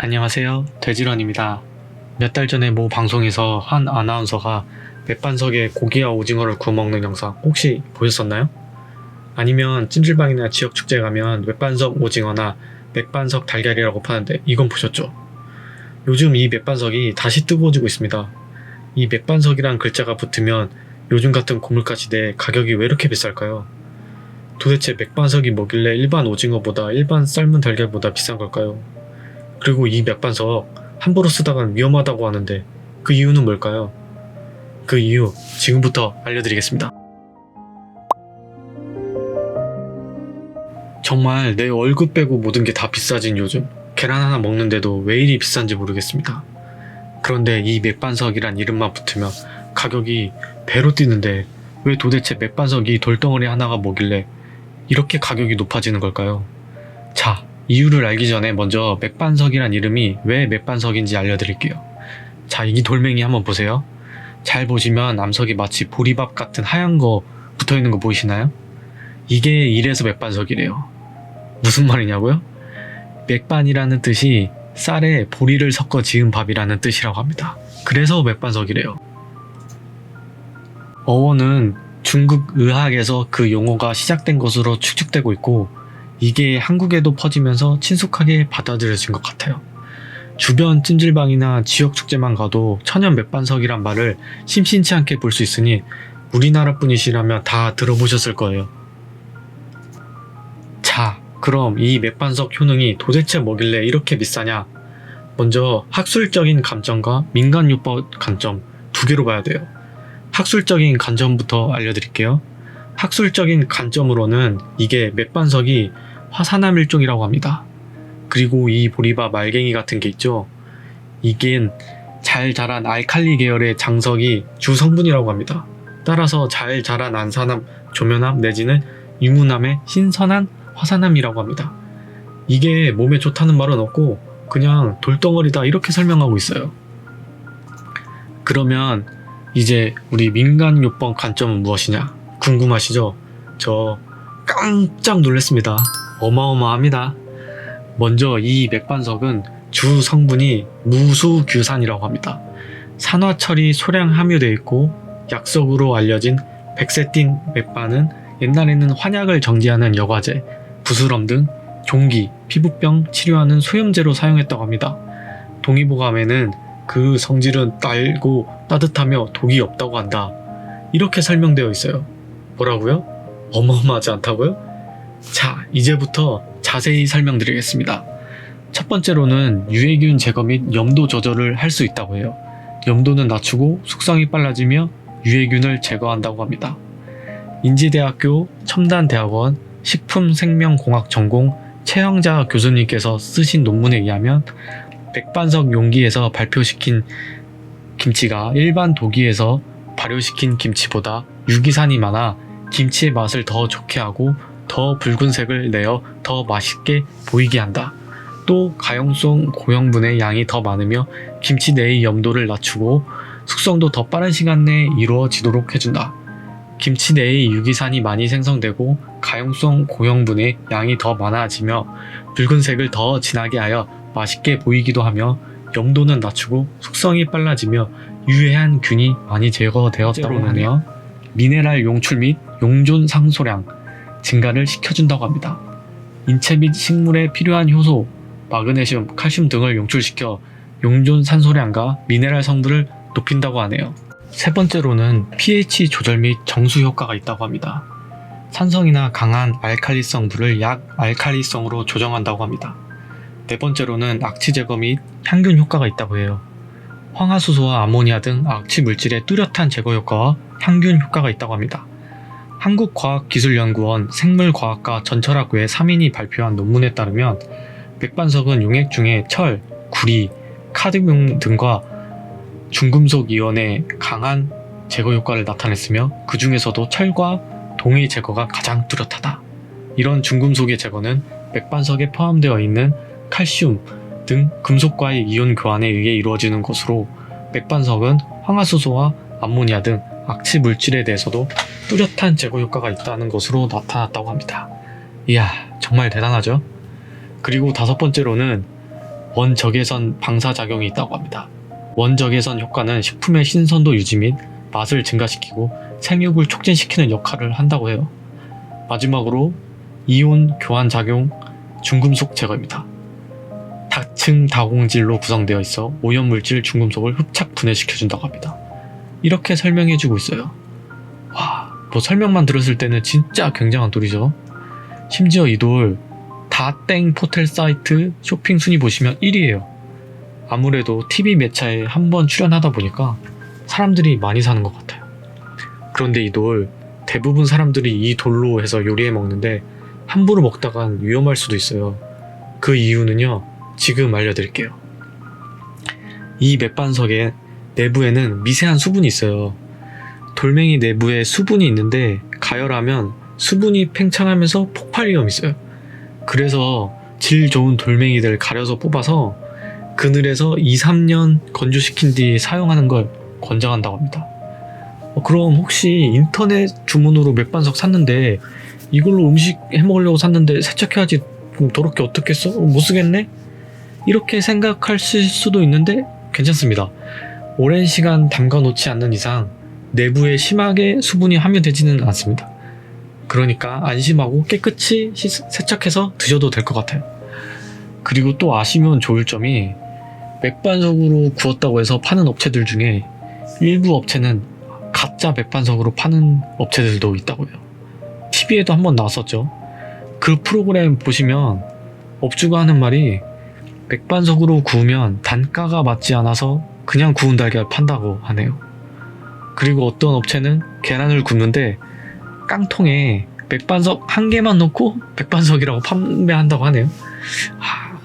안녕하세요. 돼지런입니다. 몇 달 전에 모 방송에서 한 아나운서가 맥반석에 고기와 오징어를 구워 먹는 영상 혹시 보셨었나요? 아니면 찜질방이나 지역축제 가면 맥반석 오징어나 맥반석 달걀이라고 파는데 이건 보셨죠? 요즘 이 맥반석이 다시 뜨거워지고 있습니다. 이 맥반석이란 글자가 붙으면 요즘 같은 고물가시대에 가격이 왜 이렇게 비쌀까요? 도대체 맥반석이 뭐길래 일반 오징어보다 일반 삶은 달걀보다 비싼 걸까요? 그리고 이 맥반석 함부로 쓰다간 위험하다고 하는데 그 이유는 뭘까요? 그 이유 지금부터 알려드리겠습니다. 정말 내 월급 빼고 모든 게 다 비싸진 요즘 계란 하나 먹는데도 왜 이리 비싼지 모르겠습니다. 그런데 이 맥반석이란 이름만 붙으면 가격이 배로 뛰는데 왜 도대체 맥반석이 돌덩어리 하나가 뭐길래 이렇게 가격이 높아지는 걸까요? 자, 이유를 알기 전에 먼저 맥반석이란 이름이 왜 맥반석인지 알려드릴게요. 자, 이 돌멩이 한번 보세요. 잘 보시면 암석이 마치 보리밥 같은 하얀 거 붙어있는 거 보이시나요? 이게 이래서 맥반석이래요. 무슨 말이냐고요? 맥반이라는 뜻이 쌀에 보리를 섞어 지은 밥이라는 뜻이라고 합니다. 그래서 맥반석이래요. 어원은 중국 의학에서 그 용어가 시작된 것으로 추측되고 있고 이게 한국에도 퍼지면서 친숙하게 받아들여진 것 같아요. 주변 찜질방이나 지역 축제만 가도 천연 맥반석이란 말을 심심치 않게 볼 수 있으니 우리나라 분이시라면 다 들어보셨을 거예요. 자, 그럼 이 맥반석 효능이 도대체 뭐길래 이렇게 비싸냐? 먼저 학술적인 관점과 민간요법 관점 두 개로 봐야 돼요. 학술적인 관점부터 알려드릴게요. 학술적인 관점으로는 이게 맥반석이 화산암 일종이라고 합니다. 그리고 이 보리밥 알갱이 같은 게 있죠. 이겐 잘 자란 알칼리 계열의 장석이 주 성분이라고 합니다. 따라서 잘 자란 안산암, 조면암 내지는 유문암의 신선한 화산암이라고 합니다. 이게 몸에 좋다는 말은 없고 그냥 돌덩어리다 이렇게 설명하고 있어요. 그러면 이제 우리 민간요법 관점은 무엇이냐 궁금하시죠? 저 깜짝 놀랐습니다. 어마어마합니다. 먼저 이 맥반석은 주 성분이 무수규산이라고 합니다. 산화철이 소량 함유되어 있고 약석으로 알려진 백세틴 맥반은 옛날에는 환약을 정지하는 여과제, 부스럼 등 종기, 피부병 치료하는 소염제로 사용했다고 합니다. 동의보감에는 그 성질은 달고 따뜻하며 독이 없다고 한다. 이렇게 설명되어 있어요. 뭐라고요? 어마어마하지 않다고요? 자, 이제부터 자세히 설명드리겠습니다. 첫 번째로는 유해균 제거 및 염도 조절을 할 수 있다고 해요. 염도는 낮추고 숙성이 빨라지며 유해균을 제거한다고 합니다. 인지대학교 첨단대학원 식품생명공학 전공 최영자 교수님께서 쓰신 논문에 의하면 맥반석 용기에서 발효시킨 김치가 일반 도기에서 발효시킨 김치보다 유기산이 많아 김치의 맛을 더 좋게 하고 더 붉은색을 내어 더 맛있게 보이게 한다. 또 가용성 고형분의 양이 더 많으며 김치 내의 염도를 낮추고 숙성도 더 빠른 시간 내에 이루어지도록 해준다. 김치 내의 유기산이 많이 생성되고 가용성 고형분의 양이 더 많아지며 붉은색을 더 진하게 하여 맛있게 보이기도 하며 염도는 낮추고 숙성이 빨라지며 유해한 균이 많이 제거되었다고 하네요. 미네랄 용출 및 용존 상소량 증가를 시켜준다고 합니다. 인체 및 식물에 필요한 효소, 마그네슘, 칼슘 등을 용출시켜 용존 산소량과 미네랄 성분을 높인다고 하네요. 세 번째로는 pH 조절 및 정수 효과가 있다고 합니다. 산성이나 강한 알칼리성 물을 약 알칼리성으로 조정한다고 합니다. 네 번째로는 악취 제거 및 향균 효과가 있다고 해요. 황화수소와 아모니아 등 악취 물질의 뚜렷한 제거 효과와 향균 효과가 있다고 합니다. 한국과학기술연구원 생물과학과 전철학부의 3인이 발표한 논문에 따르면 맥반석은 용액 중에 철, 구리, 카드뮴 등과 중금속 이온의 강한 제거 효과를 나타냈으며 그 중에서도 철과 동의 제거가 가장 뚜렷하다. 이런 중금속의 제거는 맥반석에 포함되어 있는 칼슘 등 금속과의 이온 교환에 의해 이루어지는 것으로 맥반석은 황화수소와 암모니아 등 악취 물질에 대해서도 뚜렷한 제거 효과가 있다는 것으로 나타났다고 합니다. 이야, 정말 대단하죠? 그리고 다섯 번째로는 원적외선 방사작용이 있다고 합니다. 원적외선 효과는 식품의 신선도 유지 및 맛을 증가시키고 생육을 촉진시키는 역할을 한다고 해요. 마지막으로 이온 교환 작용 중금속 제거입니다. 다층 다공질로 구성되어 있어 오염물질 중금속을 흡착 분해시켜준다고 합니다. 이렇게 설명해주고 있어요. 와, 뭐 설명만 들었을 때는 진짜 굉장한 돌이죠. 심지어 이 돌 다땡 포털 사이트 쇼핑 순위 보시면 1위에요. 아무래도 TV 매체에 한번 출연하다 보니까 사람들이 많이 사는 것 같아요. 그런데 이 돌 대부분 사람들이 이 돌로 해서 요리해 먹는데 함부로 먹다간 위험할 수도 있어요. 그 이유는요, 지금 알려드릴게요. 이 맥반석의 내부에는 미세한 수분이 있어요. 돌멩이 내부에 수분이 있는데 가열하면 수분이 팽창하면서 폭발 위험이 있어요. 그래서 질 좋은 돌멩이들 가려서 뽑아서 그늘에서 2-3년 건조시킨 뒤 사용하는 걸 권장한다고 합니다. 그럼 혹시 인터넷 주문으로 맥반석 샀는데 이걸로 음식 해먹으려고 샀는데 세척해야지, 그럼 더럽게 어떻게 써? 못 쓰겠네? 이렇게 생각하실 수도 있는데 괜찮습니다. 오랜 시간 담가 놓지 않는 이상 내부에 심하게 수분이 함유되지는 않습니다. 그러니까 안심하고 깨끗이 세척해서 드셔도 될 것 같아요. 그리고 또 아시면 좋을 점이 맥반석으로 구웠다고 해서 파는 업체들 중에 일부 업체는 가짜 맥반석으로 파는 업체들도 있다고 해요. TV에도 한번 나왔었죠. 그 프로그램 보시면 업주가 하는 말이 맥반석으로 구우면 단가가 맞지 않아서 그냥 구운 달걀 판다고 하네요. 그리고 어떤 업체는 계란을 굽는데 깡통에 맥반석 한 개만 넣고 맥반석이라고 판매한다고 하네요.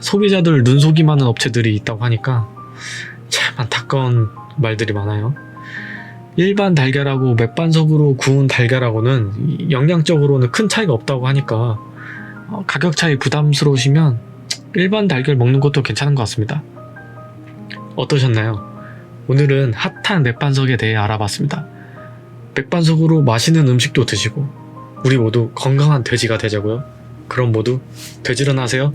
소비자들 눈속이 많은 업체들이 있다고 하니까 참 안타까운 말들이 많아요. 일반 달걀하고 맥반석으로 구운 달걀하고는 영양적으로는 큰 차이가 없다고 하니까 가격 차이 부담스러우시면 일반 달걀 먹는 것도 괜찮은 것 같습니다. 어떠셨나요? 오늘은 핫한 맥반석에 대해 알아봤습니다. 맥반석으로 맛있는 음식도 드시고 우리 모두 건강한 돼지가 되자고요. 그럼 모두 돼지런 하세요.